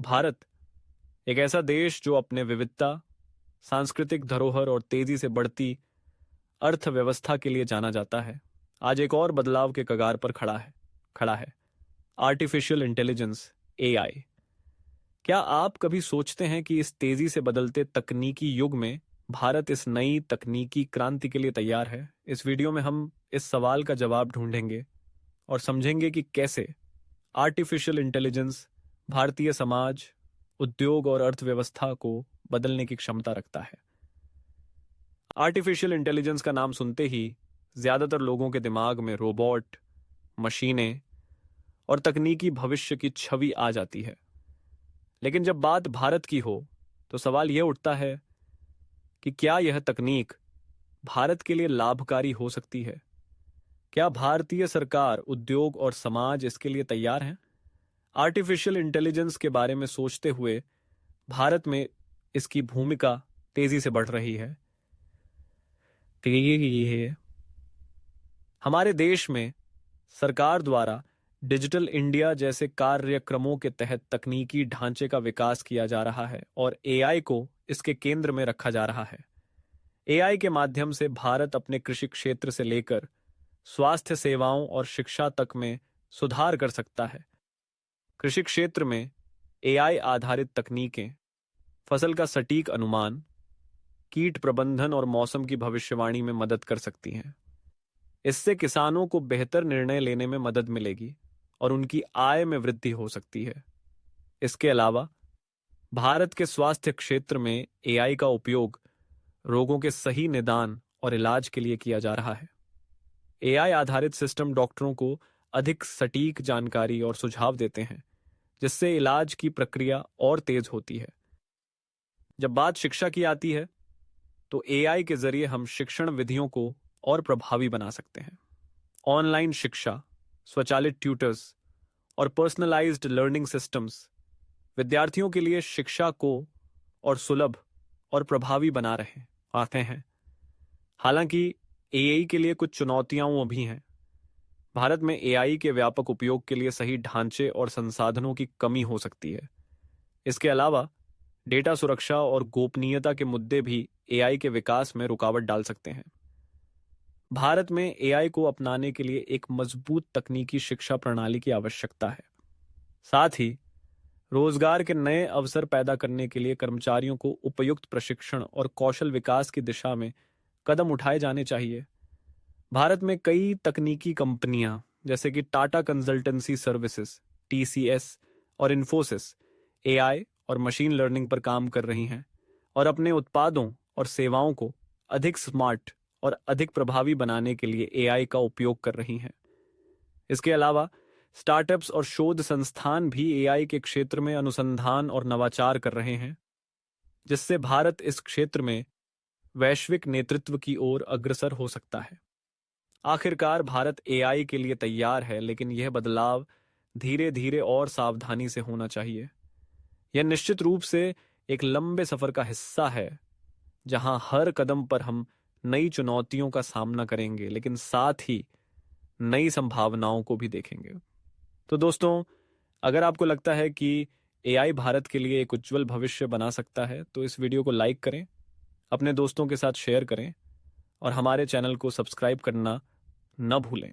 भारत एक ऐसा देश जो अपने विविधता, सांस्कृतिक धरोहर और तेजी से बढ़ती अर्थव्यवस्था के लिए जाना जाता है, आज एक और बदलाव के कगार पर खड़ा है आर्टिफिशियल इंटेलिजेंस, एआई। क्या आप कभी सोचते हैं कि इस तेजी से बदलते तकनीकी युग में भारत इस नई तकनीकी क्रांति के लिए तैयार है? इस वीडियो में हम इस सवाल का जवाब ढूंढेंगे और समझेंगे कि कैसे आर्टिफिशियल इंटेलिजेंस भारतीय समाज, उद्योग और अर्थव्यवस्था को बदलने की क्षमता रखता है। आर्टिफिशियल इंटेलिजेंस का नाम सुनते ही ज्यादातर लोगों के दिमाग में रोबोट, मशीनें और तकनीकी भविष्य की छवि आ जाती है। लेकिन जब बात भारत की हो तो सवाल यह उठता है कि क्या यह तकनीक भारत के लिए लाभकारी हो सकती है? क्या भारतीय सरकार, उद्योग और समाज इसके लिए तैयार हैं? आर्टिफिशियल इंटेलिजेंस के बारे में सोचते हुए भारत में इसकी भूमिका तेजी से बढ़ रही है। हमारे देश में सरकार द्वारा डिजिटल इंडिया जैसे कार्यक्रमों के तहत तकनीकी ढांचे का विकास किया जा रहा है और एआई को इसके केंद्र में रखा जा रहा है। एआई के माध्यम से भारत अपने कृषि क्षेत्र से लेकर स्वास्थ्य सेवाओं और शिक्षा तक में सुधार कर सकता है। कृषि क्षेत्र में एआई आधारित तकनीकें फसल का सटीक अनुमान, कीट प्रबंधन और मौसम की भविष्यवाणी में मदद कर सकती हैं। इससे किसानों को बेहतर निर्णय लेने में मदद मिलेगी और उनकी आय में वृद्धि हो सकती है। इसके अलावा भारत के स्वास्थ्य क्षेत्र में एआई का उपयोग रोगों के सही निदान और इलाज के लिए किया जा रहा है। एआई आधारित सिस्टम डॉक्टरों को अधिक सटीक जानकारी और सुझाव देते हैं, जिससे इलाज की प्रक्रिया और तेज होती है। जब बात शिक्षा की आती है तो एआई के जरिए हम शिक्षण विधियों को और प्रभावी बना सकते हैं। ऑनलाइन शिक्षा, स्वचालित ट्यूटर्स और पर्सनलाइज्ड लर्निंग सिस्टम्स विद्यार्थियों के लिए शिक्षा को और सुलभ और प्रभावी बना रहे आते हैं। हालांकि एआई के लिए कुछ चुनौतियां भी हैं। भारत में एआई के व्यापक उपयोग के लिए सही ढांचे और संसाधनों की कमी हो सकती है। इसके अलावा डेटा सुरक्षा और गोपनीयता के मुद्दे भी एआई के विकास में रुकावट डाल सकते हैं। भारत में एआई को अपनाने के लिए एक मजबूत तकनीकी शिक्षा प्रणाली की आवश्यकता है। साथ ही रोजगार के नए अवसर पैदा करने के लिए कर्मचारियों को उपयुक्त प्रशिक्षण और कौशल विकास की दिशा में कदम उठाए जाने चाहिए। भारत में कई तकनीकी कंपनियां जैसे कि टाटा कंसल्टेंसी सर्विसेज, टीसीएस और इन्फोसिस एआई और मशीन लर्निंग पर काम कर रही हैं और अपने उत्पादों और सेवाओं को अधिक स्मार्ट और अधिक प्रभावी बनाने के लिए एआई का उपयोग कर रही हैं। इसके अलावा स्टार्टअप्स और शोध संस्थान भी एआई के क्षेत्र में अनुसंधान और नवाचार कर रहे हैं, जिससे भारत इस क्षेत्र में वैश्विक नेतृत्व की ओर अग्रसर हो सकता है। आखिरकार भारत एआई के लिए तैयार है, लेकिन यह बदलाव धीरे धीरे और सावधानी से होना चाहिए। यह निश्चित रूप से एक लंबे सफर का हिस्सा है, जहां हर कदम पर हम नई चुनौतियों का सामना करेंगे, लेकिन साथ ही नई संभावनाओं को भी देखेंगे। तो दोस्तों, अगर आपको लगता है कि एआई भारत के लिए एक उज्जवल भविष्य बना सकता है, तो इस वीडियो को लाइक करें, अपने दोस्तों के साथ शेयर करें और हमारे चैनल को सब्सक्राइब करना न भूलें।